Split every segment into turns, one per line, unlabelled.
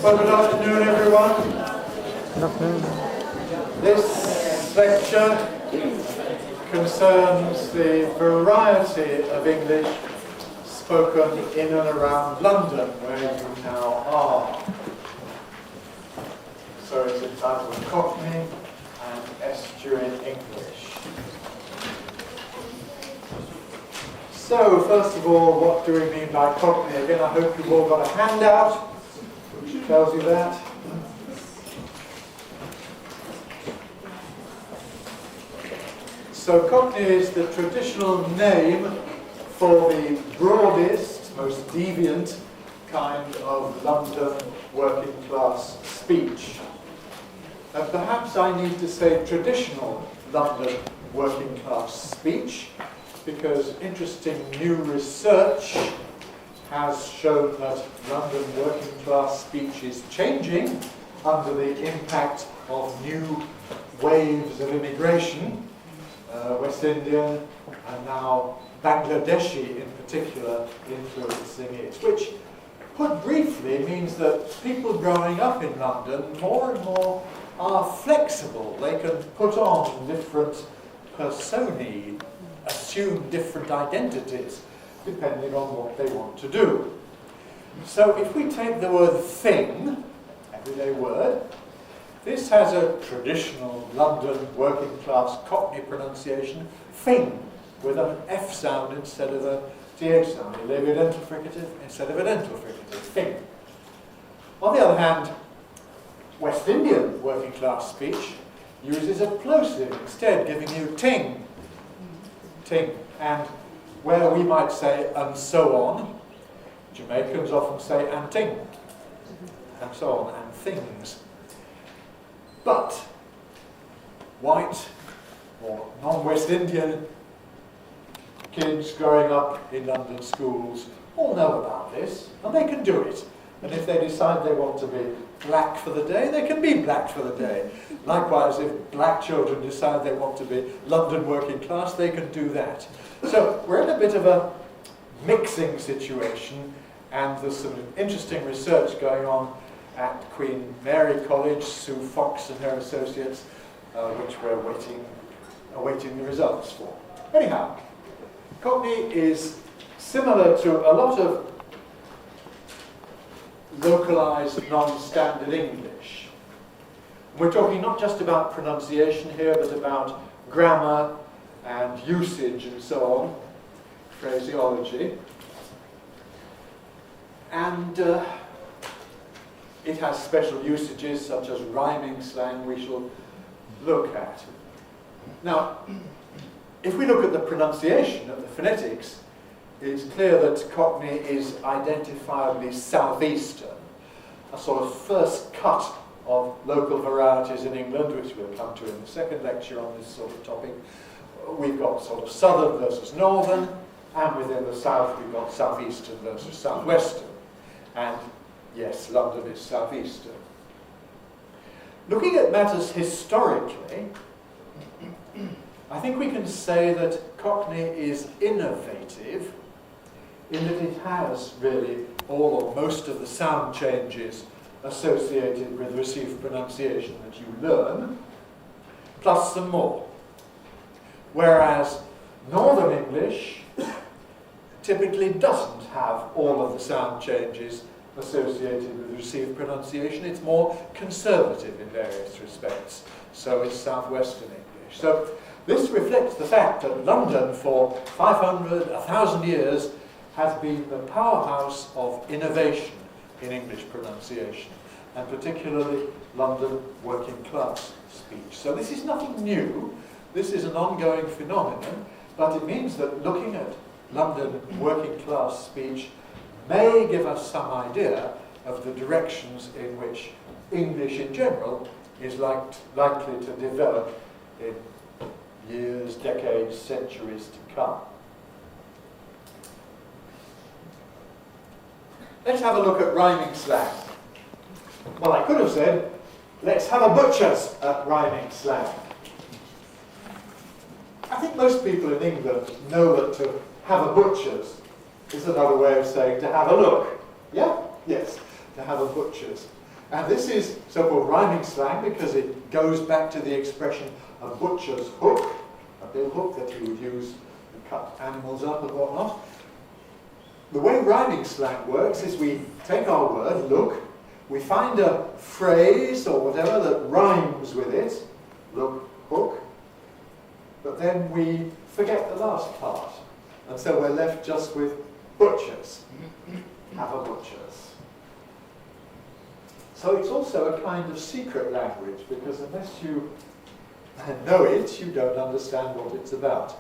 Well, good afternoon, everyone.
Good afternoon.
This lecture concerns the variety of English spoken in and around London, where you now are. So it's entitled Cockney and Estuary English. So, first of all, what do we mean by Cockney? Again, I hope you've all got a handout which tells you that. So Cockney is the traditional name for the broadest, most deviant kind of London working class speech. And perhaps I need to say traditional London working class speech, because interesting new research has shown that London working class speech is changing under the impact of new waves of immigration, West Indian and now Bangladeshi in particular influencing it, which put briefly means that people growing up in London more and more are flexible. They can put on different personae, assume different identities depending on what they want to do. So if we take the word thing, everyday word, this has a traditional London working class Cockney pronunciation, thing, with an F sound instead of a TH sound, a labiodental fricative instead of a dental fricative, thing. On the other hand, West Indian working class speech uses a plosive instead, giving you ting, ting, and where we might say and so on, Jamaicans often say and ting, and so on, and things. But white or non-West Indian kids growing up in London schools all know about this, and they can do it. And if they decide they want to be black for the day, they can be black for the day. Likewise, if black children decide they want to be London working class, they can do that. So we're in a bit of a mixing situation, and there's some interesting research going on at Queen Mary College, Sue Fox and her associates, which we're awaiting the results for. Anyhow, Cockney is similar to a lot of localized non-standard English. We're talking not just about pronunciation here, but about grammar and usage and so on, phraseology. And it has special usages such as rhyming slang we shall look at. Now, if we look at the pronunciation of the phonetics, it's clear that Cockney is identifiably southeastern, a sort of first cut of local varieties in England, which we'll come to in the second lecture on this sort of topic. We've got sort of southern versus northern, and within the south we've got southeastern versus southwestern. And yes, London is southeastern. Looking at matters historically, I think we can say that Cockney is innovative in that it has really all or most of the sound changes associated with received pronunciation that you learn, plus some more. Whereas Northern English typically doesn't have all of the sound changes associated with received pronunciation. It's more conservative in various respects. So is Southwestern English. So this reflects the fact that London for 500, 1,000 years has been the powerhouse of innovation in English pronunciation, and particularly London working class speech. So this is nothing new. This is an ongoing phenomenon, but it means that looking at London working class speech may give us some idea of the directions in which English in general is likely to develop in years, decades, centuries to come. Let's have a look at rhyming slang. Well, I could have said, let's have a butcher's at rhyming slang. I think most people in England know that to have a butcher's is another way of saying to have a look. Yeah? Yes, to have a butcher's. And this is so-called rhyming slang because it goes back to the expression a butcher's hook, a bill hook that you would use to cut animals up and whatnot. The way rhyming slang works is we take our word, look, we find a phrase or whatever that rhymes with it, look, hook, but then we forget the last part. And so we're left just with butchers. Have a butchers. So it's also a kind of secret language, because unless you know it, you don't understand what it's about.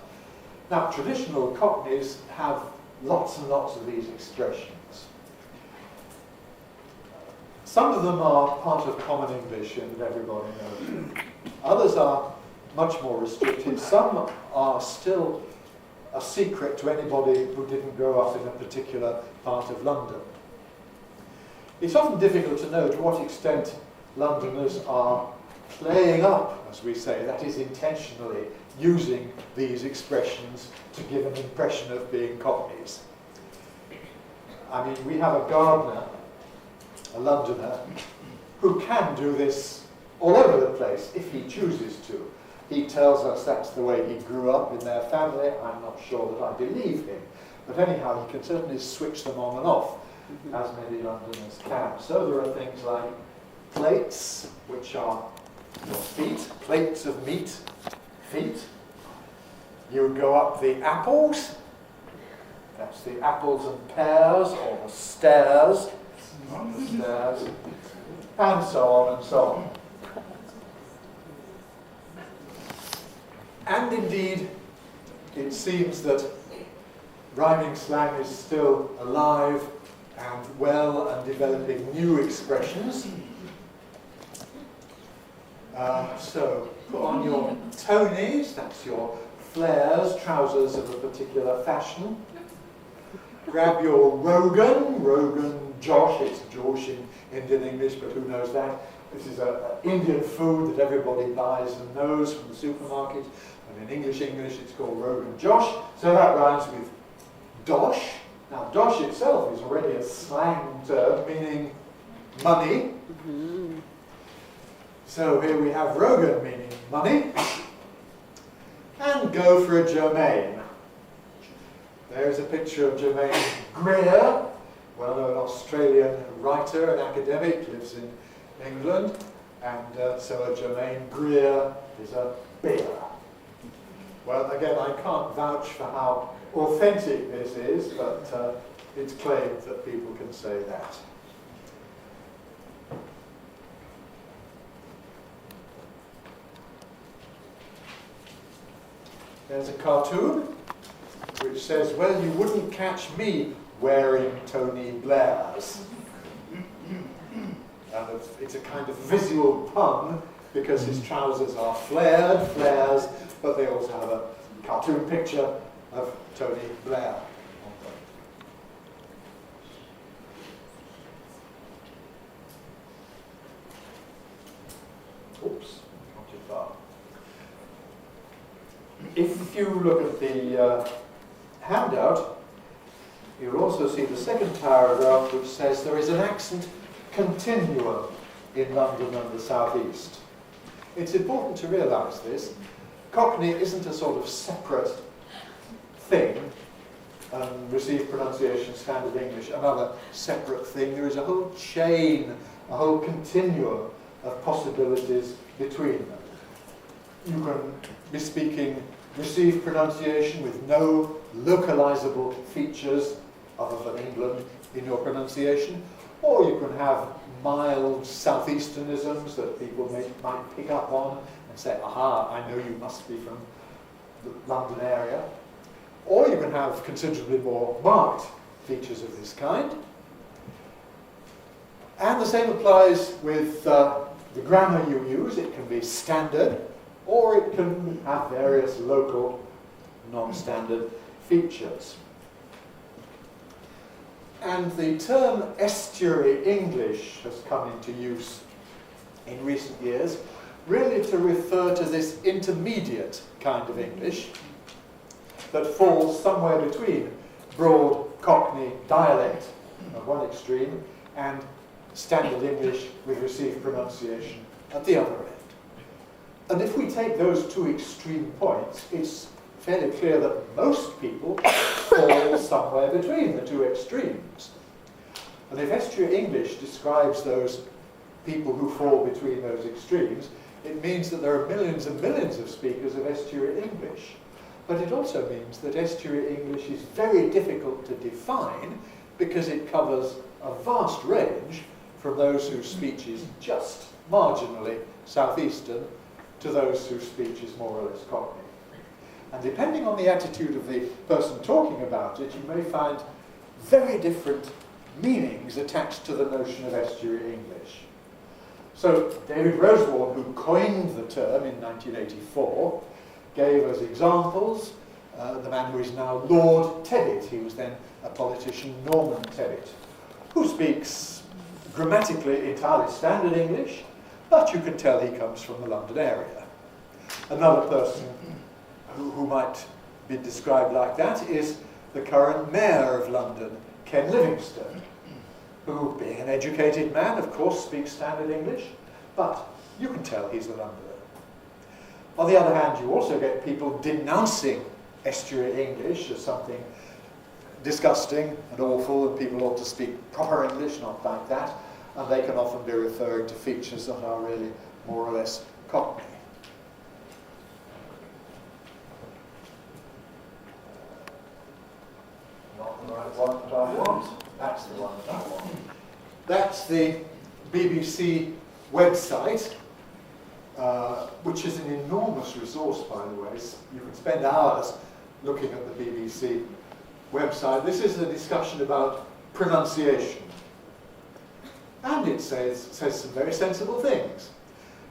Now, traditional Cockneys have lots and lots of these expressions. Some of them are part of common English and everybody knows. Others are much more restricted. Some are still a secret to anybody who didn't grow up in a particular part of London. It's often difficult to know to what extent Londoners are playing up, as we say, that is intentionally using these expressions to give an impression of being Cockneys. I mean, we have a gardener, a Londoner, who can do this all over the place if he chooses to. He tells us that's the way he grew up in their family. I'm not sure that I believe him. But anyhow, he can certainly switch them on and off, as many Londoners can. So there are things like plates, which are your feet, plates of meat, feet. You go up the apples, that's the apples and pears, or the stairs, and so on and so on. And indeed, it seems that rhyming slang is still alive and well and developing new expressions. So put on your Tonys, that's your flares, trousers of a particular fashion. Grab your Rogan Josh, it's Josh in Indian English, but who knows that? This is an Indian food that everybody buys and knows from the supermarket, and in English it's called Rogan Josh, so that rhymes with dosh. Now dosh itself is already a slang term meaning money. So here we have Rogan meaning money, and go for a Germain. There's a picture of Germain Greer, well-known Australian writer and academic, lives in England, and so a Germain Greer is a beer. Well, again, I can't vouch for how authentic this is, but it's claimed that people can say that. There's a cartoon which says, well, you wouldn't catch me wearing Tony Blair's. And it's a kind of visual pun because his trousers are flares, but they also have a cartoon picture of Tony Blair on them. Oops, not too far. If you look at the handout, you'll also see the second paragraph which says there is an accent continuum in London and the South East. It's important to realise this. Cockney isn't a sort of separate thing, and received pronunciation, standard English, another separate thing. There is a whole chain, a whole continuum of possibilities between them. You can be speaking received pronunciation with no localizable features other than England in your pronunciation, or you can have mild southeasternisms that people might pick up on and say, aha, I know you must be from the London area. Or you can have considerably more marked features of this kind. And the same applies with the grammar you use. It can be standard, or it can have various local, non-standard features. And the term Estuary English has come into use in recent years, really to refer to this intermediate kind of English that falls somewhere between broad Cockney dialect at one extreme and standard English with received pronunciation at the other end. And if we take those two extreme points, it's fairly clear that most people fall somewhere between the two extremes. And if Estuary English describes those people who fall between those extremes, it means that there are millions and millions of speakers of Estuary English. But it also means that Estuary English is very difficult to define because it covers a vast range from those whose speech is just marginally southeastern to those whose speech is more or less Cockney. And depending on the attitude of the person talking about it, you may find very different meanings attached to the notion of Estuary English. So David Rosewarne, who coined the term in 1984, gave as examples the man who is now Lord Tebbit. He was then a politician, Norman Tebbit, who speaks grammatically entirely standard English, but you can tell he comes from the London area. Another person who might be described like that is the current mayor of London, Ken Livingstone, who, being an educated man, of course, speaks standard English, but you can tell he's a Londoner. On the other hand, you also get people denouncing Estuary English as something disgusting and awful, and people ought to speak proper English, not like that, and they can often be referring to features that are really more or less Cockney. Not the right one that I want. That's the one that I want. That's the BBC website, which is an enormous resource, by the way. You can spend hours looking at the BBC website. This is a discussion about pronunciation. And it says some very sensible things.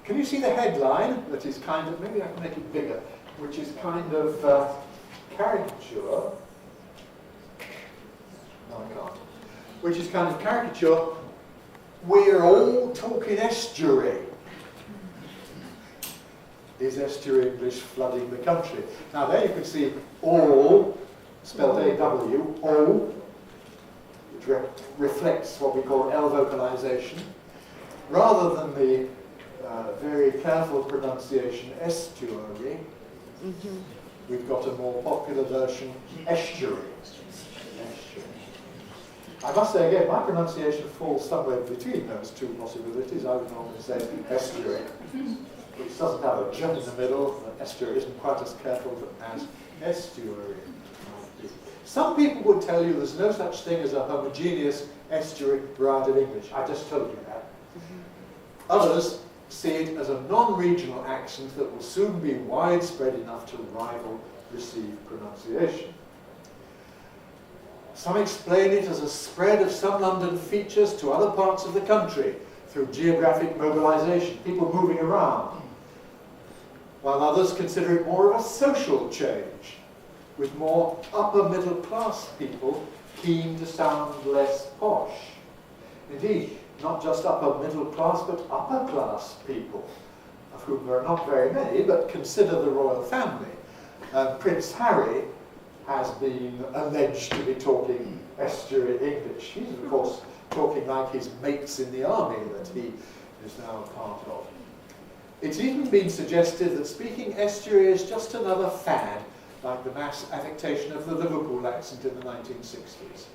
Can you see the headline that is kind of, maybe I can make it bigger, which is kind of caricature. No, I can't. Which is kind of caricature. We're all talking estuary. Is Estuary English flooding the country? Now there you can see all, spelled A-W, all, which reflects what we call L vocalization, rather than the very careful pronunciation estuary. We've got a more popular version, estuary. I must say again, my pronunciation falls somewhere between those two possibilities. I would normally say estuary, which doesn't have a J in the middle. Estuary isn't quite as careful as estuary. Some people would tell you there's no such thing as a homogeneous estuary variety of English. I just told you that. Others see it as a non-regional accent that will soon be widespread enough to rival received pronunciation. Some explain it as a spread of some London features to other parts of the country through geographic mobilization, people moving around, while others consider it more of a social change, with more upper middle class people keen to sound less posh. Indeed, not just upper middle class, but upper class people, of whom there are not very many, but consider the royal family. Prince Harry has been alleged to be talking Estuary English. He's, of course, talking like his mates in the army that he is now a part of. It's even been suggested that speaking estuary is just another fad, like the mass affectation of the Liverpool accent in the 1960s.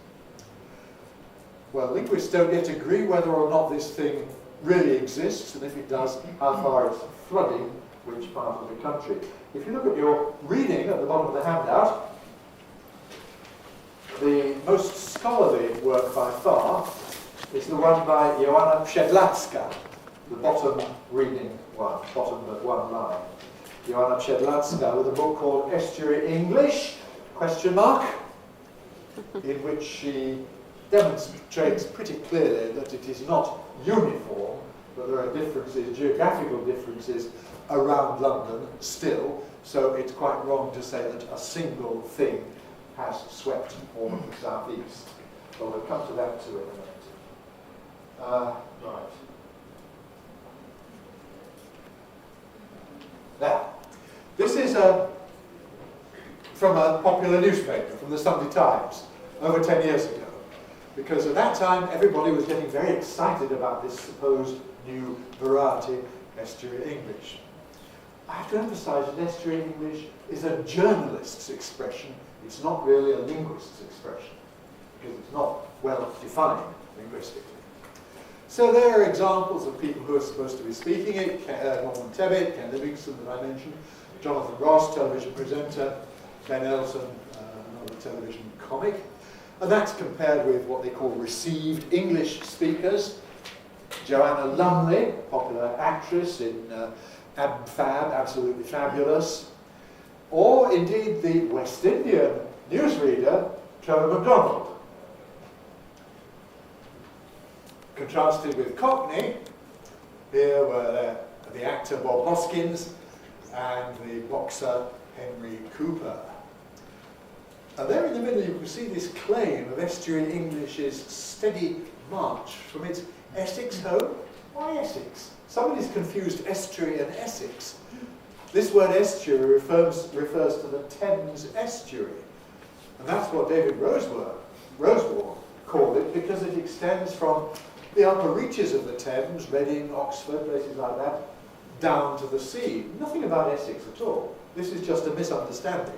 Well, linguists don't yet agree whether or not this thing really exists, and if it does, how far it's flooding which part of the country. If you look at your reading at the bottom of the handout, the most scholarly work by far is the one by Joanna Przedlacka, the bottom reading one, bottom but one line. Joanna Przedlacka with a book called Estuary English, in which she demonstrates pretty clearly that it is not uniform, but there are differences, geographical differences around London still, so it's quite wrong to say that a single thing has swept all of the southeast. Well, we'll come to that too in a minute. Right. Now, this is from a popular newspaper, from the Sunday Times, over 10 years ago. because at that time everybody was getting very excited about this supposed new variety, Estuary English. I have to emphasize that Estuary English is a journalist's expression. It's not really a linguist's expression, because it's not well defined linguistically. So there are examples of people who are supposed to be speaking it. Norman Tebbit, Ken Livingstone that I mentioned, Jonathan Ross, television presenter, Ben Elton, another television comic. And that's compared with what they call received English speakers. Joanna Lumley, popular actress in Ab Fab, Absolutely Fabulous. Or indeed the West Indian newsreader, Trevor MacDonald. Contrasted with Cockney, here were the actor Bob Hoskins and the boxer Henry Cooper. And there in the middle you can see this claim of Estuary English's steady march from its Essex home. Why Essex? Somebody's confused estuary and Essex. This word estuary refers to the Thames estuary. And that's what David Rosewarne called it, because it extends from the upper reaches of the Thames, Reading, Oxford, places like that, down to the sea. Nothing about Essex at all. This is just a misunderstanding.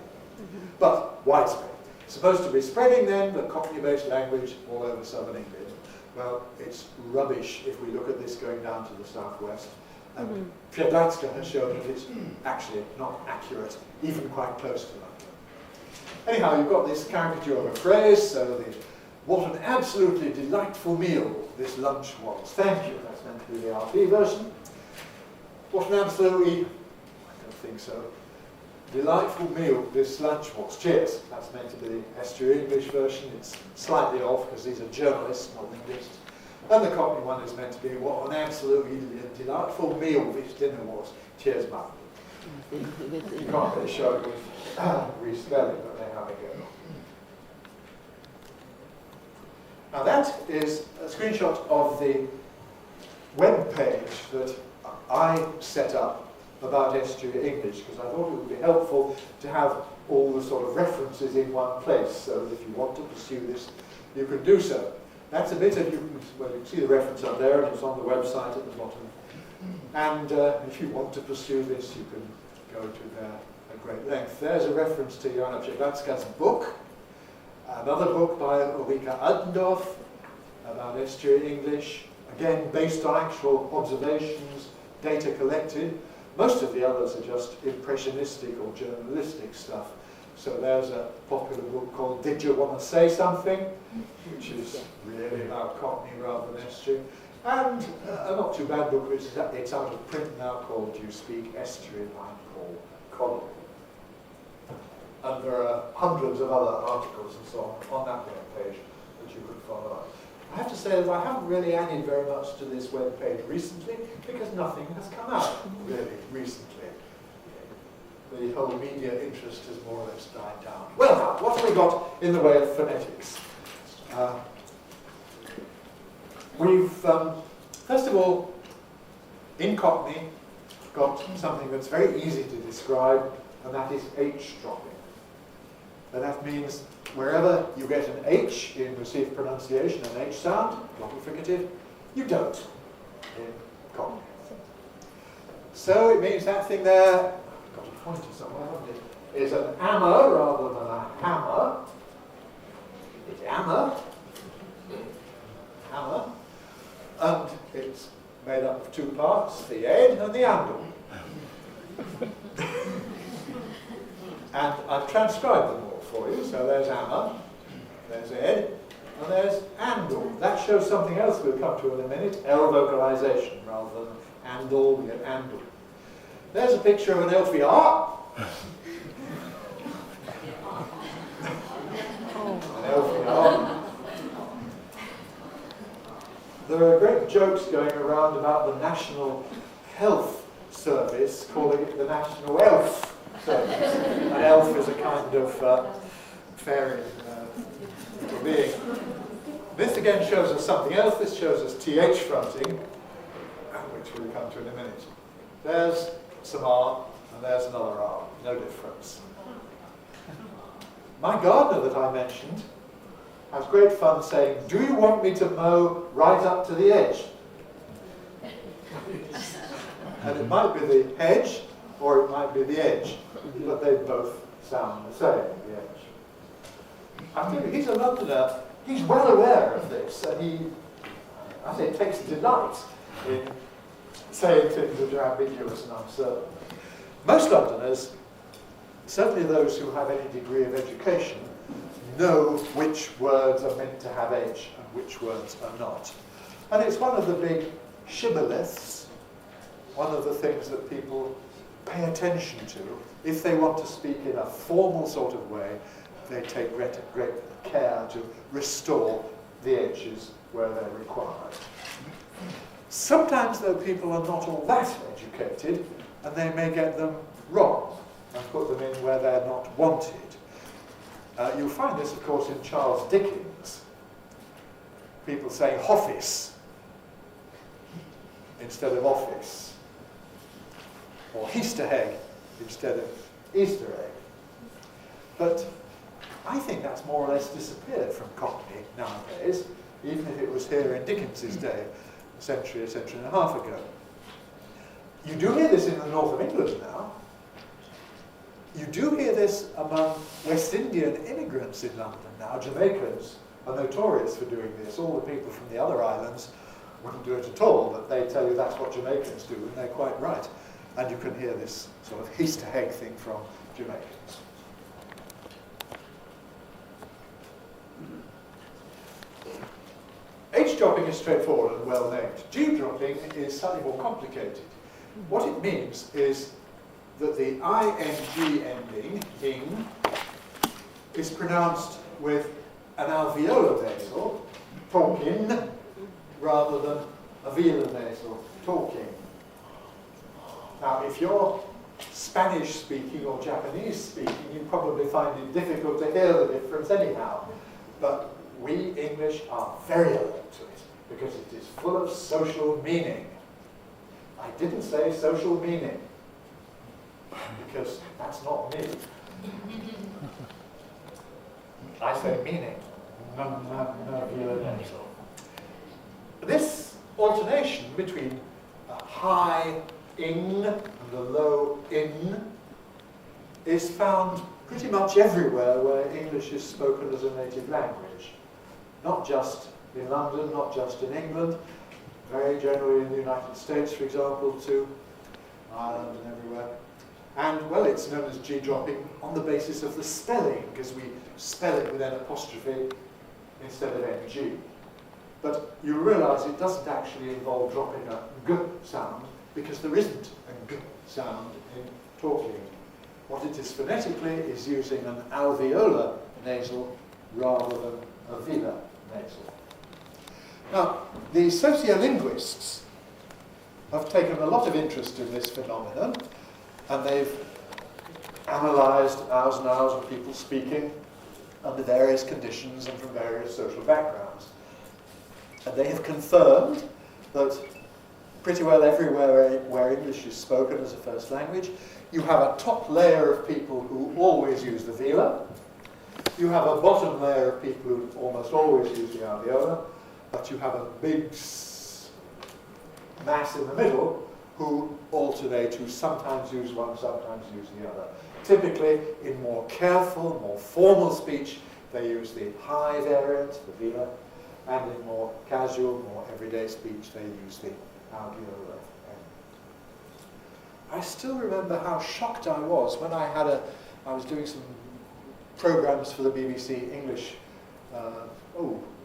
But widespread. Supposed to be spreading then, the Cockney-based language all over southern England. Well, it's rubbish if we look at this going down to the southwest. And Piedlatska has shown that it's actually not accurate, even quite close to London. Anyhow, you've got this caricature of a phrase, so what an absolutely delightful meal this lunch was. Thank you, that's meant to be the RP version. What an absolutely, I don't think so, delightful meal this lunch was. Cheers. That's meant to be the Estuary English version. It's slightly off because these are journalists, not linguists. And the Cockney one is meant to be what an absolutely delightful meal this dinner was. Cheers, Mum. You can't really show it with respelling, but there how we go. Now that is a screenshot of the web page that I set up about Estuary English, because I thought it would be helpful to have all the sort of references in one place, so that if you want to pursue this, you can do so. That's a bit of, you can see the reference up there, and it's on the website at the bottom. And if you want to pursue this, you can go to there at great length. There's a reference to Joanna Piedlatska's book, another book by Ulrika Aldendorf about Estuary English, again based on actual observations, data collected. Most of the others are just impressionistic or journalistic stuff. So there's a popular book called Did You Want to Say Something?, which is really about Cockney rather than estuary. And a not too bad book, which is it's out of print now, called Do You Speak Estuary by Paul Colley. And there are hundreds of other articles and so on that web page that you could follow up. I have to say that I haven't really added very much to this web page recently, because nothing has come out really recently. The whole media interest has more or less died down. Well now, what have we got in the way of phonetics? We've, first of all, in Cockney, got something that's very easy to describe, and that is H dropping. And that means wherever you get an H in received pronunciation, an H sound, glottal fricative, you don't in Cockney. So it means that thing there, I've got a pointer somewhere, haven't it, is an ammer rather than a hammer. It's ammer, hammer, and it's made up of two parts, the ed and the andle. And I've transcribed them all for you, so there's ammer, there's ed, and there's andle. That shows something else we'll come to in a minute, L vocalization, rather than andle, we get andle. There's a picture of an LVR. An LVR. There are great jokes going around about the National Health Service calling it the National Elf Service. An elf is a kind of fairy little being. This again shows us something else. This shows us TH fronting, which we'll come to in a minute. There's some R, and there's another R. No difference. My gardener that I mentioned has great fun saying, "Do you want me to mow right up to the edge?" And it might be the hedge, or it might be the edge, but they both sound the same, the edge. I tell you, he's a Londoner, he's well aware of this, and I think, takes delight in saying things which are ambiguous and uncertain. Most Londoners, certainly those who have any degree of education, know which words are meant to have edge and which words are not. And it's one of the big shibboleths, one of the things that people pay attention to. If they want to speak in a formal sort of way, they take great care to restore the edges where they're required. Sometimes, though, people are not all that educated, and they may get them wrong and put them in where they're not wanted. You'll find this, of course, in Charles Dickens. People saying "hoffice" instead of "office," or "Easter egg" instead of "Easter egg." But I think that's more or less disappeared from Cockney nowadays, even if it was here in Dickens's day, a century and a half ago. You do hear this in the north of England now. You do hear this among West Indian immigrants in London now. Jamaicans are notorious for doing this. All the people from the other islands wouldn't do it at all, but they tell you that's what Jamaicans do, and they're quite right. And you can hear this sort of Easter egg thing from Jamaicans. H-dropping is straightforward and well named. G-dropping is slightly more complicated. What it means is that the ing ending, ing, is pronounced with an alveolar nasal, talking, rather than a velar nasal, talking. Now, if you're Spanish speaking or Japanese speaking, you probably find it difficult to hear the difference anyhow. But we English are very alert to it, because it is full of social meaning. I didn't say social meaning, because that's not me. I say meaning. This alternation between a high ing and a low in is found pretty much everywhere where English is spoken as a native language. Not just in London, not just in England, very generally in the United States, for example, too, Ireland and everywhere. And, well, it's known as G-dropping on the basis of the spelling, because we spell it with an apostrophe instead of ng. But you realise it doesn't actually involve dropping a g sound, because there isn't a g sound in talking. What it is phonetically is using an alveolar nasal rather than a velar nasal. Now, the sociolinguists have taken a lot of interest in this phenomenon, and they've analysed hours and hours of people speaking under various conditions and from various social backgrounds. And they have confirmed that pretty well everywhere where English is spoken as a first language, you have a top layer of people who always use the velar, you have a bottom layer of people who almost always use the alveolar, but you have a big mass in the middle who alternate, who sometimes use one, sometimes use the other. Typically, in more careful, more formal speech, they use the high variant, the velar, and in more casual, more everyday speech, they use the alveolar. I still remember how shocked I was when I was doing some programs for the BBC English,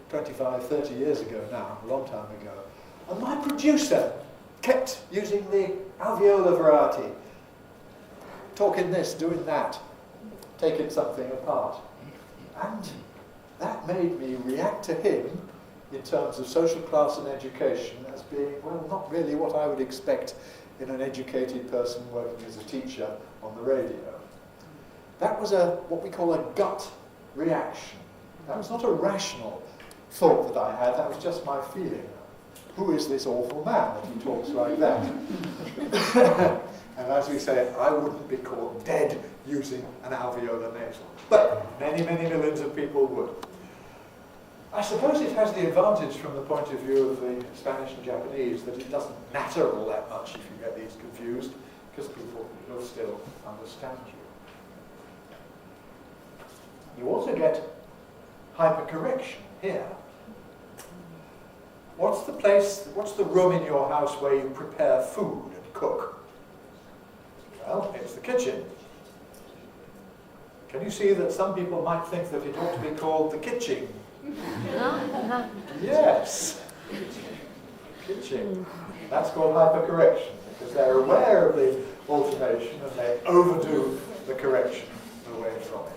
25, 30 years ago now, a long time ago. And my producer kept using the alveolar variety, talking this, doing that, taking something apart. And that made me react to him in terms of social class and education as being, well, not really what I would expect in an educated person working as a teacher on the radio. That was what we call a gut reaction. That was not a rational thought that I had, that was just my feeling. Who is this awful man that he talks like that? And as we say, I wouldn't be caught dead using an alveolar nasal. But many, many millions of people would. I suppose it has the advantage from the point of view of the Spanish and Japanese that it doesn't matter all that much if you get these confused, because people will still understand you. You also get hypercorrection here. What's the room in your house where you prepare food and cook? Well, it's the kitchen. Can you see that some people might think that it ought to be called the kitchen? Yes. Kitchen. That's called hypercorrection, because they're aware of the alternation and they overdo the correction away from it.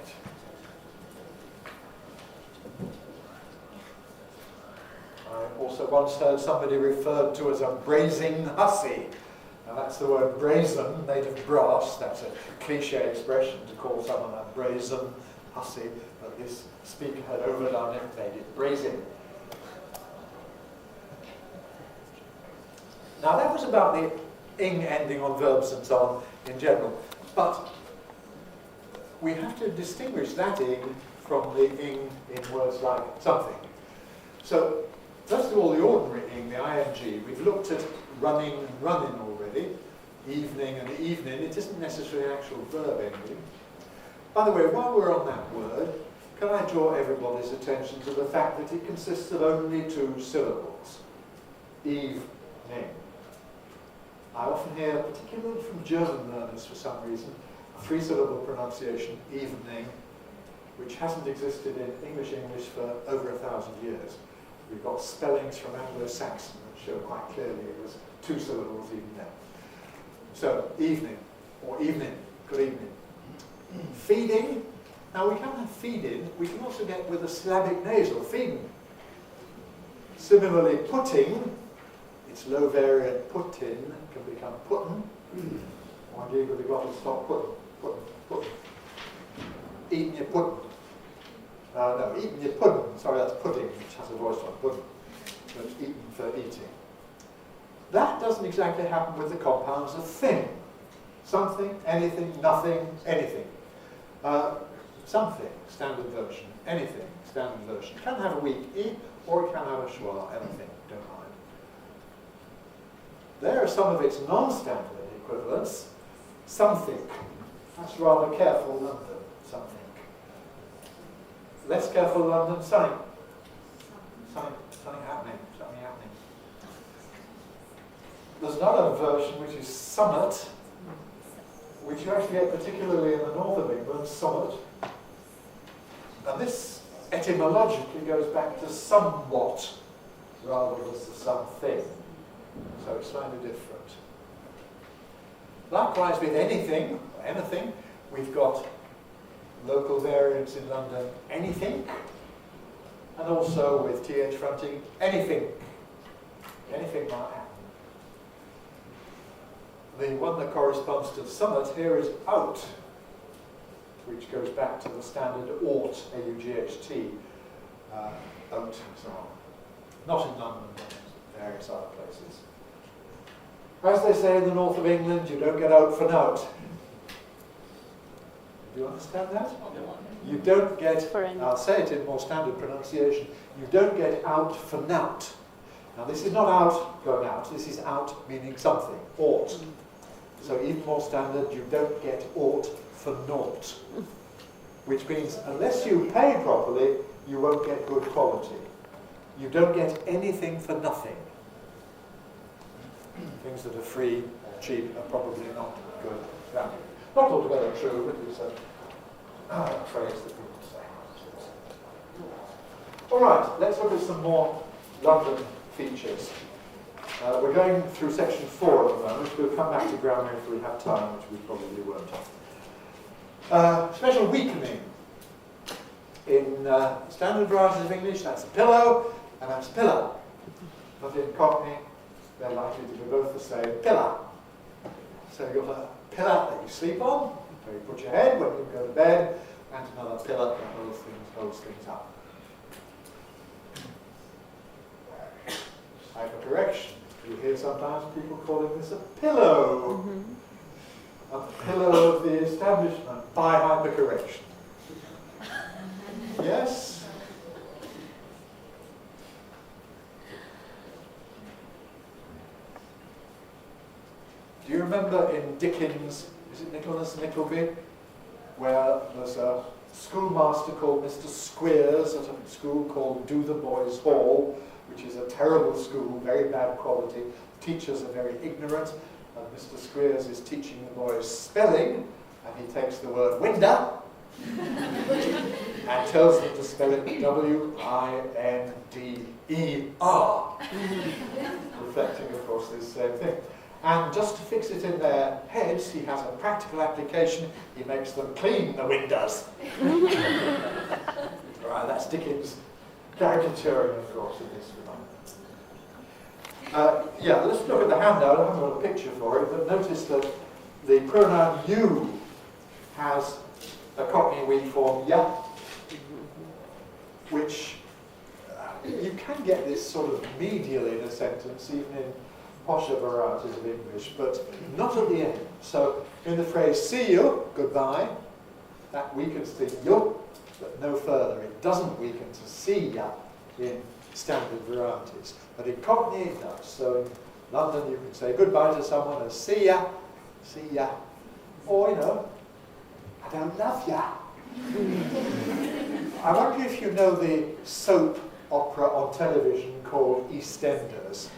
I also once heard somebody referred to as a brazen hussy. Now that's the word brazen, made of brass. That's a cliche expression to call someone a brazen hussy, but this speaker had overdone it and made it brazen. Now that was about the ing ending on verbs and so on in general, but we have to distinguish that ing from the ing in words like something. So first of all, the ordinary ing, the ing, we've looked at running and running already, evening and evening. It isn't necessarily an actual verb ending. By the way, while we're on that word, can I draw everybody's attention to the fact that it consists of only 2 syllables? Evening. I often hear, particularly from German learners for some reason, a 3-syllable pronunciation, evening, which hasn't existed in English for over 1,000 years. We've got spellings from Anglo-Saxon that show quite clearly it was 2 syllables even then. So, evening, or evening, good evening. Feeding, now we can have feeding, we can also get with a syllabic nasal, feeding. Similarly, putting, its low variant putin can become putin. One gig with the glottal stop, putin. Eating your pudding. No, eating your pudding. Sorry, that's pudding, which has a voice like pudding. So it's eaten for eating. That doesn't exactly happen with the compounds of thing. Something, anything, nothing, anything. Something, standard version. Anything, standard version. It can have a weak E, or it can have a schwa, anything, don't mind. There are some of its non-standard equivalents. Something. That's rather careful, London. Something. Less careful, London. Something happening. Something happening. There's another version which is summit, which you actually get particularly in the north of England, summit. And this etymologically goes back to somewhat rather than to something. So it's slightly different. Likewise with anything, we've got local variants in London, anything, and also with th fronting, anything. Anything might happen. The one that corresponds to the summit here is out, which goes back to the standard ought, A-U-G-H-T, out and so on. Not in London, but in various other places. As they say in the north of England, you don't get out for nout. Do you understand that? You don't get, I'll say it in more standard pronunciation, you don't get out for nout. Now this is not out, going out, this is out meaning something, ought. So even more standard, you don't get ought for naught. Which means unless you pay properly, you won't get good quality. You don't get anything for nothing. Things that are free or cheap are probably not good value. Not altogether true, but it's a phrase that people say. All right, let's look at some more London features. We're going through section 4 at the moment. We'll come back to grammar if we have time, which we probably won't. Special weakening. In standard varieties of English, that's a pillow and that's a pillar. But in Cockney, they're likely to be both the same, pillar. So you've got a pillar that you sleep on, where you put your head when you go to bed, and another pillar that holds things up. Hypercorrection. You hear sometimes people calling this a pillow. A pillow of the establishment by hypercorrection. Yes? Do you remember in Dickens, is it Nicholas Nickleby, where there's a schoolmaster called Mr. Squeers at a school called Do the Boys Hall, which is a terrible school, very bad quality. Teachers are very ignorant, and Mr. Squeers is teaching the boys spelling, and he takes the word window and tells them to spell it W-I-N-D-E-R, reflecting, of course, this same thing. And just to fix it in their heads, he has a practical application. He makes them clean the windows. Right, that's Dickens caricaturing, of course, of this phenomenon. Yeah, let's look at the handout. I haven't got a picture for it, but notice that the pronoun you has a Cockney weak form ya, which you can get this sort of medial in a sentence, even in posher varieties of English, but not at the end. So in the phrase see you, goodbye, that weakens to you, but no further. It doesn't weaken to see ya in standard varieties. But in Cockney it does. So in London you can say goodbye to someone as see ya, or, you know, I don't love ya. I wonder if you know the soap opera on television called EastEnders.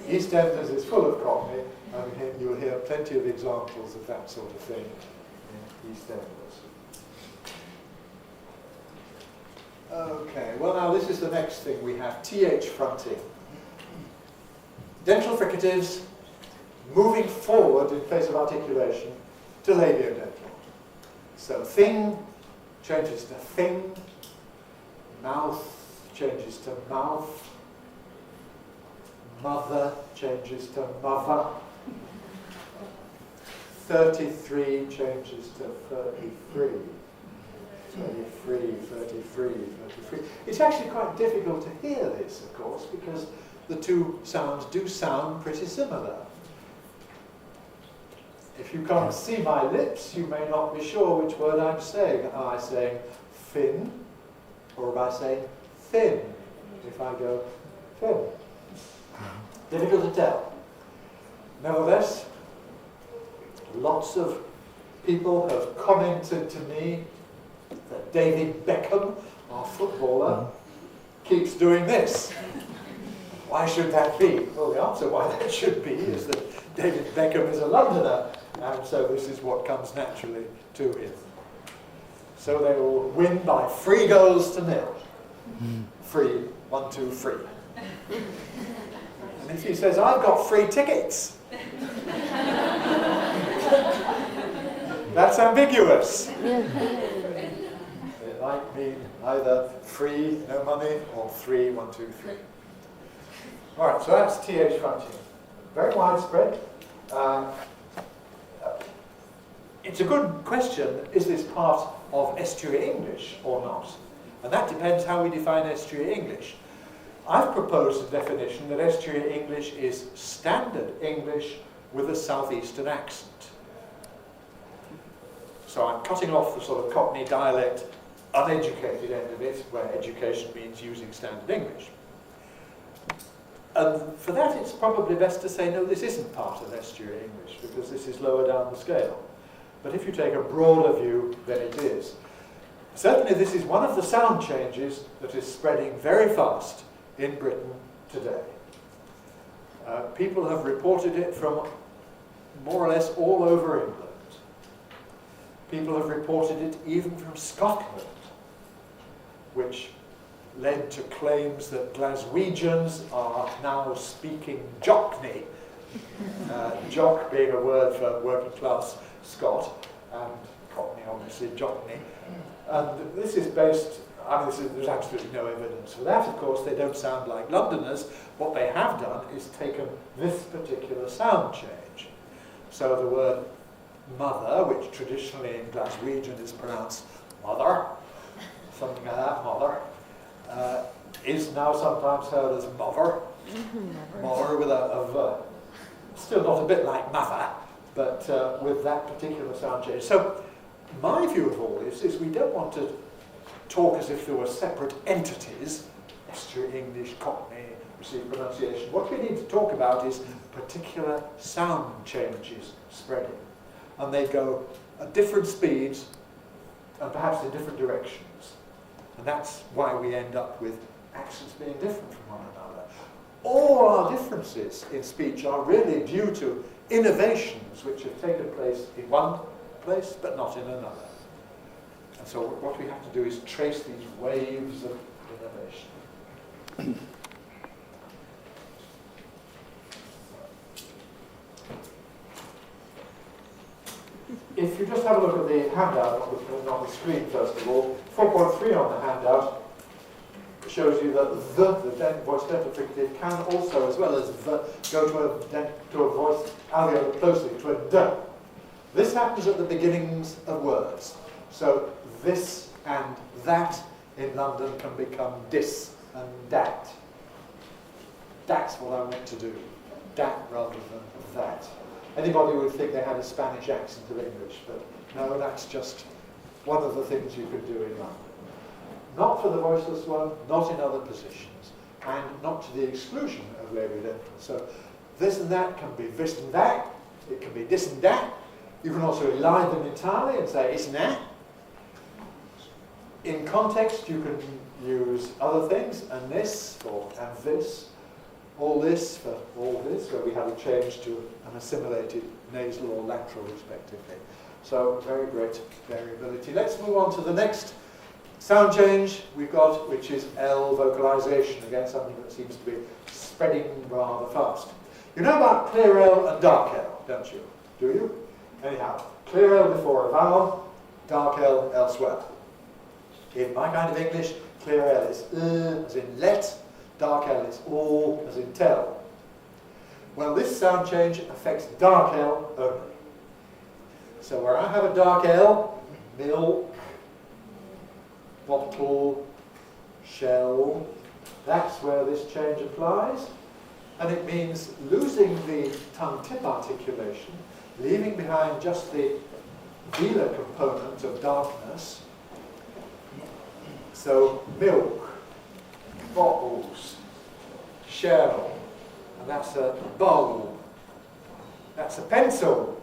EastEnders is full of Cockney, and you'll hear plenty of examples of that sort of thing in EastEnders. Okay, well now this is the next thing we have, TH fronting. Dental fricatives moving forward in place of articulation to labiodental. So thing changes to thing, mouth changes to mouth, mother changes to mother, 33 changes to 33. 33. It's actually quite difficult to hear this, of course, because the two sounds do sound pretty similar. If you can't see my lips, you may not be sure which word I'm saying. Am I saying fin, or am I saying thin? If I go thin. Difficult to tell. Nevertheless, lots of people have commented to me that David Beckham, our footballer, keeps doing this. Why should that be? Well, the answer why that should be is that David Beckham is a Londoner, and so this is what comes naturally to him. So they will win by 3 goals to 0. 3, 1, 2, 3. And if he says, I've got 3 tickets, that's ambiguous. It might mean either 3, no money, or 3, 1, 2, 3. All right, so that's TH fronting. Very widespread. It's a good question, is this part of Estuary English or not? And that depends how we define Estuary English. I've proposed a definition that Estuary English is standard English with a southeastern accent. So I'm cutting off the sort of Cockney dialect, uneducated end of it, where education means using standard English. And for that, it's probably best to say, no, this isn't part of Estuary English, because this is lower down the scale. But if you take a broader view, then it is. Certainly, this is one of the sound changes that is spreading very fast in Britain today. People have reported it from more or less all over England. People have reported it even from Scotland, which led to claims that Glaswegians are now speaking Jockney. Jock being a word for working class Scot, and Cockney obviously Jockney. And this is based, there's absolutely no evidence for that, of course. They don't sound like Londoners. What they have done is taken this particular sound change. So the word mother, which traditionally in Glaswegian is pronounced mother, something like that, mother, is now sometimes heard as mother. Mother with a V. Still not a bit like mother, but with that particular sound change. So my view of all this is we don't want to talk as if there were separate entities Estuary English, Cockney, received pronunciation. What we need to talk about is particular sound changes spreading. And they go at different speeds and perhaps in different directions. And that's why we end up with accents being different from one another. All our differences in speech are really due to innovations which have taken place in one place but not in another. And so what we have to do is trace these waves of innovation. If you just have a look at the handout on the screen, first of all, 4.3 on the handout shows you that the voice dental can also, as well as the, go to a voice alveolar closely, to a d. This happens at the beginnings of words. So this and that in London can become dis and dat. That's what I meant to do. Dat rather than that. Anybody would think they had a Spanish accent of English, but no, that's just one of the things you could do in London. Not for the voiceless one, not in other positions, and not to the exclusion of labial. So this and that can be this and that, it can be this and that. You can also elide them entirely and say it's and that. In context, you can use other things, and this for and this, all this for all this, where we have a change to an assimilated nasal or lateral respectively. So very great variability. Let's move on to the next sound change we've got, which is L vocalization. Again, something that seems to be spreading rather fast. You know about clear L and dark L, don't you? Do you? Anyhow, clear L before a vowel, dark L elsewhere. In my kind of English, clear L is as in let, dark L is all as in tell. Well, this sound change affects dark L only. So where I have a dark L, milk, bottle, shell, that's where this change applies. And it means losing the tongue tip articulation, leaving behind just the velar component of darkness. So milk, bottles, shell, and that's a bowl. That's a pencil,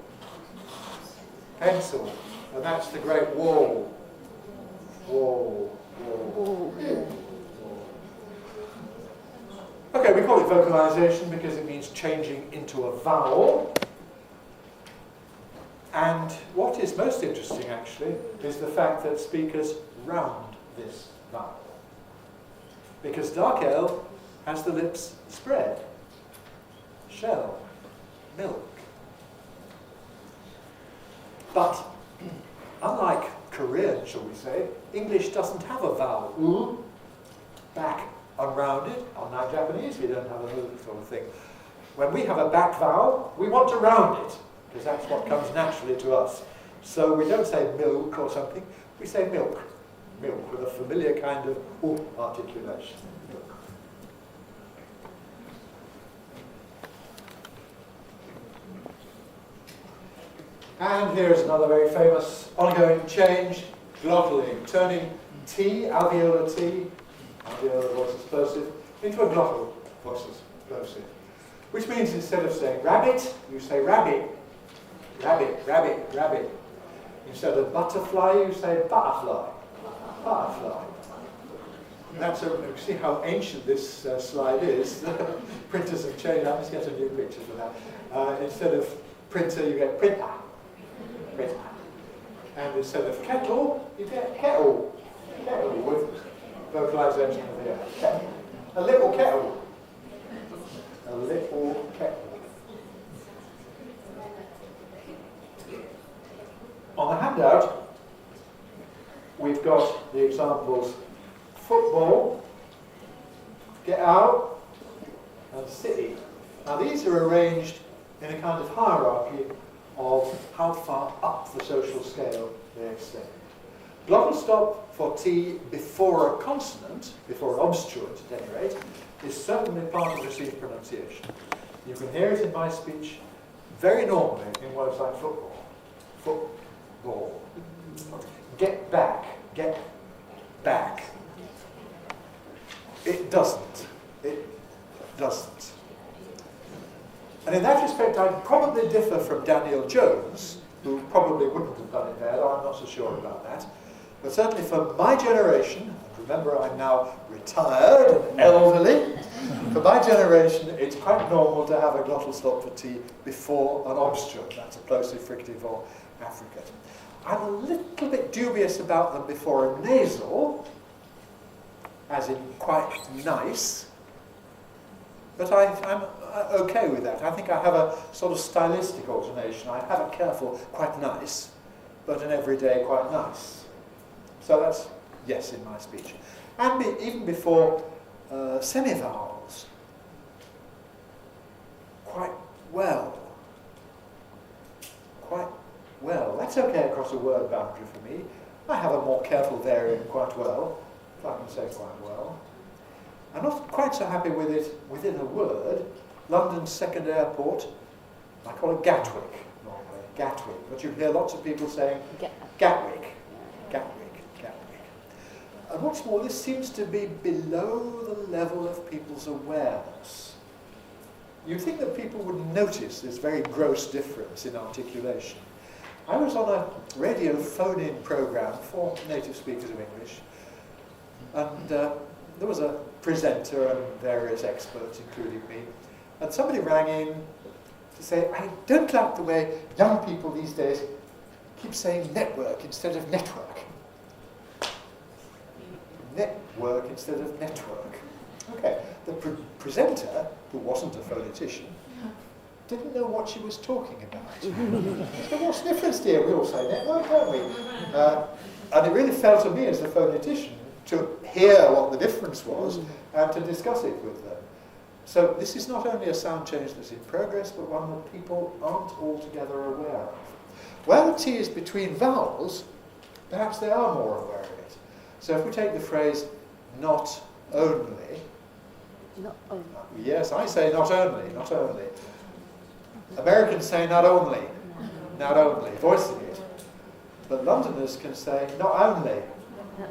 pencil, and that's the great wall. Wall, wall, wall. Okay, we call it vocalization because it means changing into a vowel. And what is most interesting, actually, is the fact that speakers round this vowel. Because dark L has the lips spread. Shell, milk. But unlike Korean, shall we say, English doesn't have a vowel. U, back, unrounded. Unlike Japanese, we don't have a sort of thing. When we have a back vowel, we want to round it, because that's what comes naturally to us. So we don't say milk or something, we say milk. Milk, with a familiar kind of U articulation. Milk. And here's another very famous ongoing change, glottaling, turning T, alveolar T, alveolar voiceless plosive, into a glottal voiceless plosive. Which means instead of saying rabbit, you say rabbit. Rabbit, rabbit, rabbit. Instead of butterfly, you say butterfly. Butterfly. That's you see how ancient this slide is. Printers have changed. I must get a new picture for that. Instead of printer, you get printer. Printer. And instead of kettle, you get kettle. Kettle with vocalization of the kettle. A little kettle. A little kettle. On the handout, we've got the examples football, get out, and city. Now these are arranged in a kind of hierarchy of how far up the social scale they extend. Glottal stop for T before a consonant, before an obstruent at any rate, is certainly part of received pronunciation. You can hear it in my speech very normally in words like football. Football. Get back. Get back. it doesn't. It doesn't. And in that respect, I'd probably differ from Daniel Jones, who probably wouldn't have done it there, though I'm not so sure about that. But certainly for my generation, and remember I'm now retired and elderly, for my generation it's quite normal to have a glottal stop for T before an obstruent. That's a plosive, fricative or affricate. I'm a little bit dubious about them before a nasal, as in quite nice, but I'm okay with that. I think I have a sort of stylistic alternation. I have a careful, quite nice, but an everyday, quite nice. So that's yes in my speech. And even before semivowels, quite well. Quite well. That's okay across a word boundary for me. I have a more careful variant, quite well, if I can say quite well. I'm not quite so happy with it within a word. London's second airport, I call it Gatwick normally, Gatwick. But you hear lots of people saying Gatwick, Gatwick, Gatwick. And what's more, this seems to be below the level of people's awareness. You'd think that people would notice this very gross difference in articulation. I was on a radio phone-in program for native speakers of English, and there was a presenter and various experts, including me, and somebody rang in to say, I don't like the way young people these days keep saying network instead of network. Network instead of network. Okay, the presenter, who wasn't a phonetician, didn't know what she was talking about. So what's the difference here? We all say network, don't we? And it really fell to me as a phonetician to hear what the difference was and to discuss it with them. So this is not only a sound change that's in progress, but one that people aren't altogether aware of. Where the T is between vowels, perhaps they are more aware of it. So if we take the phrase not only,
Not only.
yes, I say not only, not only. Americans say not only, voicing it. But Londoners can say not only,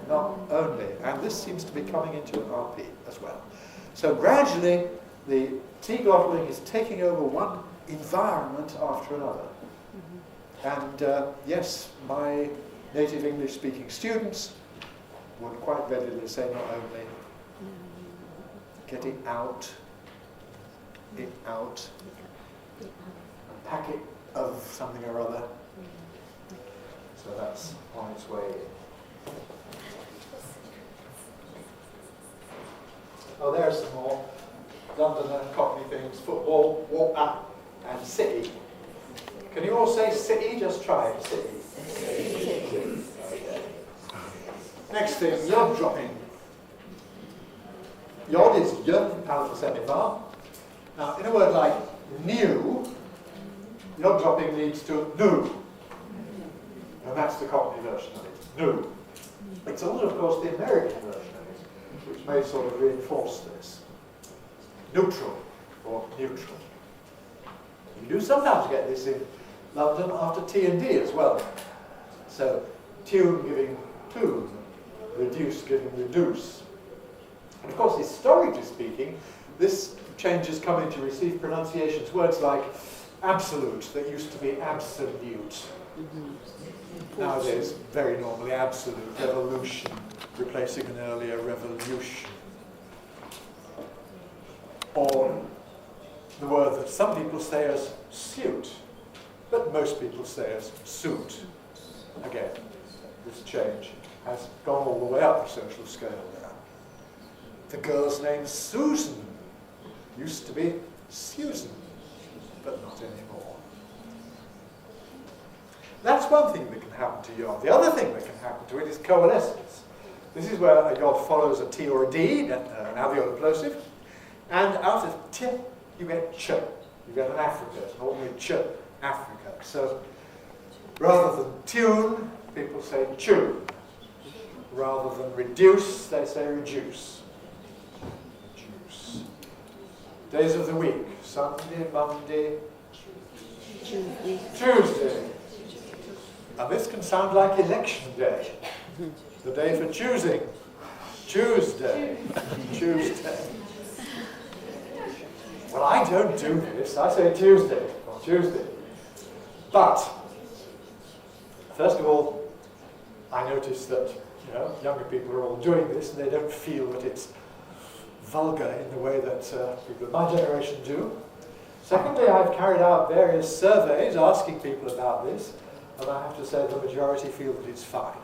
not only. And this seems to be coming into an RP as well. So gradually, the T-glottaling is taking over one environment after another. And yes, my native English-speaking students would quite readily say not only, get it out, a packet of something or other. So that's on its way in. Oh, there's some more Londoner Cockney things: football, walk up, and city. Can you all say city? Just try it. City. Next thing, yod dropping. Yod is yod, alpha semivar. Now, in a word like new, yod dropping leads to new. And that's the Cockney version of it, new. It's also, of course, the American version of it, which may sort of reinforce this. Neutral, or neutral. You do sometimes get this in London after T and D as well. So, tune giving tune, reduce giving reduce. And of course, historically speaking, this change has come in to receive pronunciations. Words like absolute, that used to be absolute. Nowadays, very normally absolute. Revolution, replacing an earlier revolution. Or the word that some people say as suit, but most people say as suit. Again, this change has gone all the way up the social scale now. The girl's name Susan used to be Susan, but not anymore. That's one thing that can happen to yod. The other thing that can happen to it is coalescence. This is where a yod follows a T or a D, an alveolar plosive, and out of T you get ch. You get an affricate, an ordinary ch affricate. So rather than tune, people say tune. Rather than reduce, they say reduce. Reduce. Days of the week: Sunday, Monday, Tuesday. And this can sound like election day, the day for choosing. Tuesday. Tuesday. Well, I don't do this. I say Tuesday. Tuesday. But, first of all, I notice that, younger people are all doing this and they don't feel that it's vulgar in the way that people of my generation do. Secondly, I've carried out various surveys asking people about this, and I have to say the majority feel that it's fine.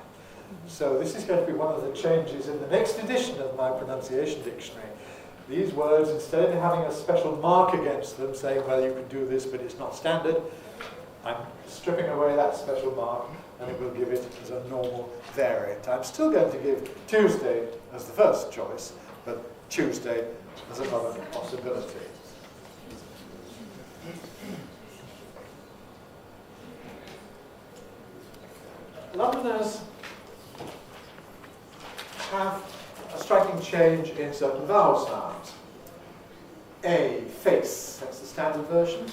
So this is going to be one of the changes in the next edition of my pronunciation dictionary. These words, instead of having a special mark against them saying, well, you can do this, but it's not standard, I'm stripping away that special mark, and it will give it as a normal variant. I'm still going to give Tuesday as the first choice, but Tuesday as another possibility. Londoners have a striking change in certain vowel sounds. A, face, that's the standard version.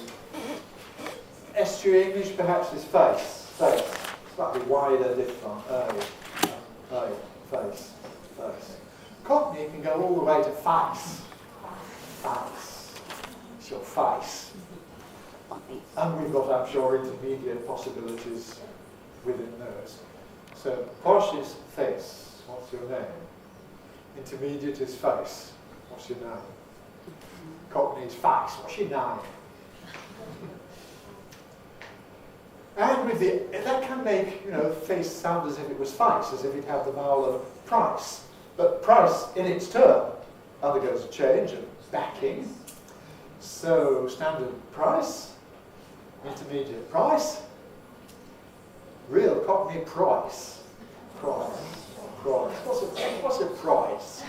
Estuary English perhaps is face, face. Slightly wider diphthong, face, face. Cockney can go all the way to face, face. It's your face. And we've got, I'm sure, intermediate possibilities within those. So, posh is face, what's your name? Intermediate is face, what's your name? Cockney is face, what's your name? And with that can make, face sound as if it was face, as if it had the vowel of price. But price, in its turn, undergoes a change of backing. So, standard price, intermediate price, real Cockney price. Price. Price. What's a price?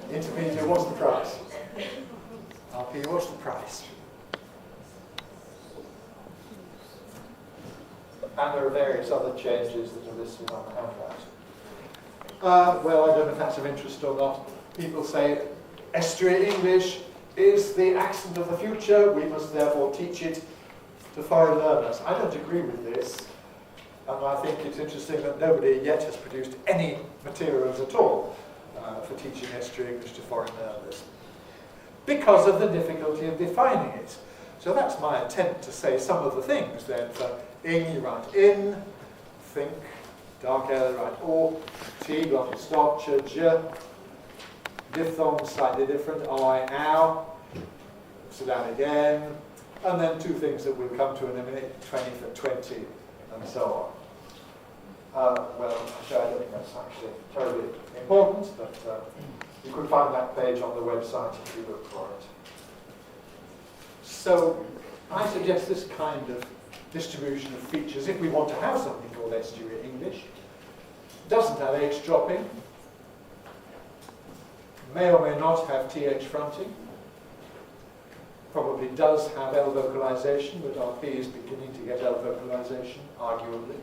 Intermediate, what's the price? RP, what's the price? And there are various other changes that are listed on the handout. Well, I don't know if that's of interest or not. People say Estuary English is the accent of the future. We must therefore teach it to foreign learners. I don't agree with this. And I think it's interesting that nobody yet has produced any materials at all for teaching Estuary English to foreign learners, because of the difficulty of defining it. So that's my attempt to say some of the things then. For ing, you write in, think, dark L, write or, T, glottal stop, ch, j, diphthong slightly different, I, ow, sit down again, and then two things that we'll come to in a minute, 20 for 20, and so on. Well, actually, I don't think that's actually terribly important, but you could find that page on the website if you look for it. So, I suggest this kind of distribution of features if we want to have something called Estuary English. Doesn't have H dropping, may or may not have TH fronting, probably does have L vocalization, but RP is beginning to get L vocalization, arguably.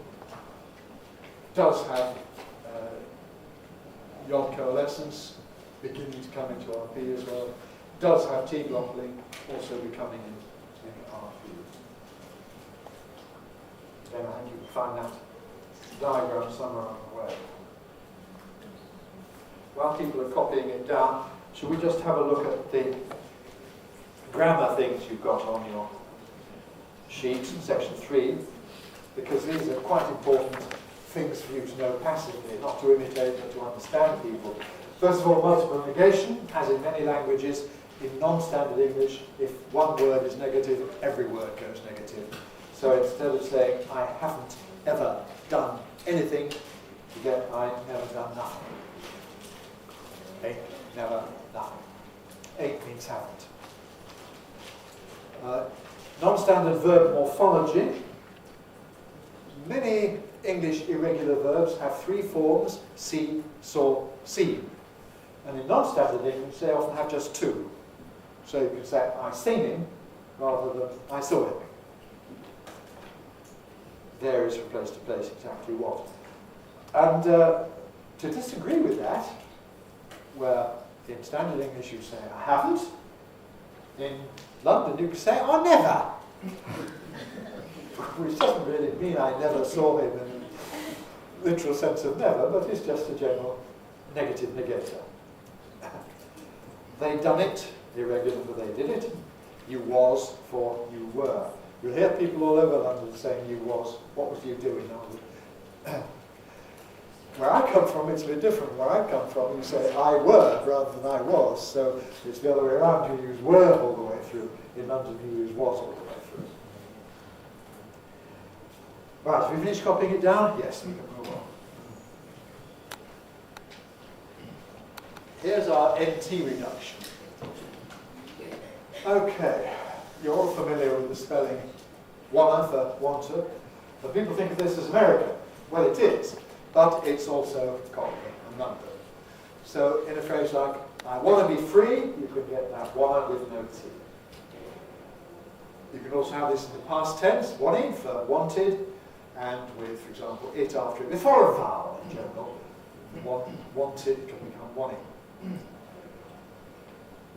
Does have yod coalescence, beginning to come into RP as well. Does have T glottally, also becoming in RP. Again, I think you can find that diagram somewhere on the way. While people are copying it down, should we just have a look at the grammar things you've got on your sheet, section 3, because these are quite important things for you to know passively, not to imitate but to understand people. First of all, multiple negation, as in many languages. In non-standard English, if one word is negative, every word goes negative. So instead of saying, I haven't ever done anything, you get, I never done nothing. Ain't never done. Ain't means haven't. Non-standard verb morphology. Many English irregular verbs have three forms, see, saw, seen. And in non-standard English, they often have just two. So you can say, I seen him, rather than I saw him. Varies from place to place exactly what. And to disagree with that, where in standard English you say, I haven't. In London you can say, I never. Which doesn't really mean I never saw him in the literal sense of never, but it's just a general negative negator. They done it, irregular, but they did it. You was for you were. You'll hear people all over London saying you was. What was you doing? Where I come from, it's a bit different. Where I come from, you say I were rather than I was. So it's the other way around. You use were all the way through. In London, you use was all the way through. Right, have we finished copying it down? Yes, we can move on. Here's our NT reduction. Okay, you're all familiar with the spelling wanna for wanter. But people think of this as American. Well, it is, but it's also Cockney and London. So in a phrase like, I want to be free, you could get that wanna with no T. You can also have this in the past tense, wanting for wanted, and with, for example, it after it, before a vowel in general. Wanted can become wanting.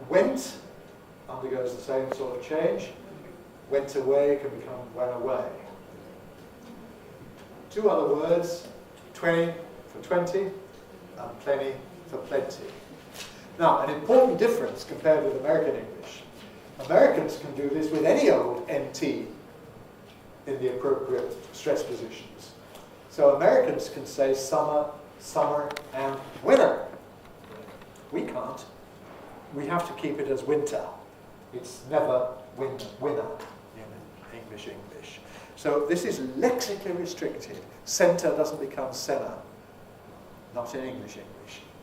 Went undergoes the same sort of change. Went away can become went away. Two other words, 20 for 20 and plenty for plenty. Now, an important difference compared with American English. Americans can do this with any old NT in the appropriate stress positions. So Americans can say summer, summer, and winter. We can't. We have to keep it as winter. It's never winter in English. So this is lexically restricted. Centre doesn't become senna, not in English.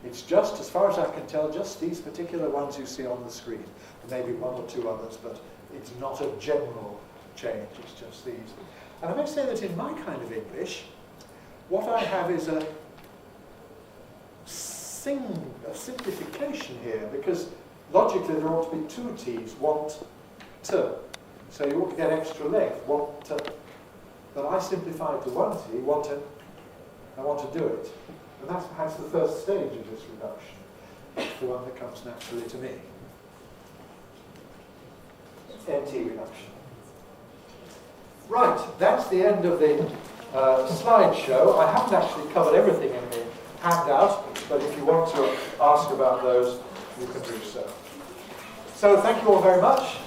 It's just, as far as I can tell, just these particular ones you see on the screen. Maybe one or two others, but it's not a general change, it's just these. And I may say that in my kind of English, what I have is a simplification here, because logically there ought to be two T's, want to. So you ought to get extra length, want to. But I simplified to one T, want to, I want to do it. And that's perhaps the first stage of this reduction. It's the one that comes naturally to me. NT reduction. Right, that's the end of the slideshow. I haven't actually covered everything in the handout, but if you want to ask about those, you can do so. So thank you all very much.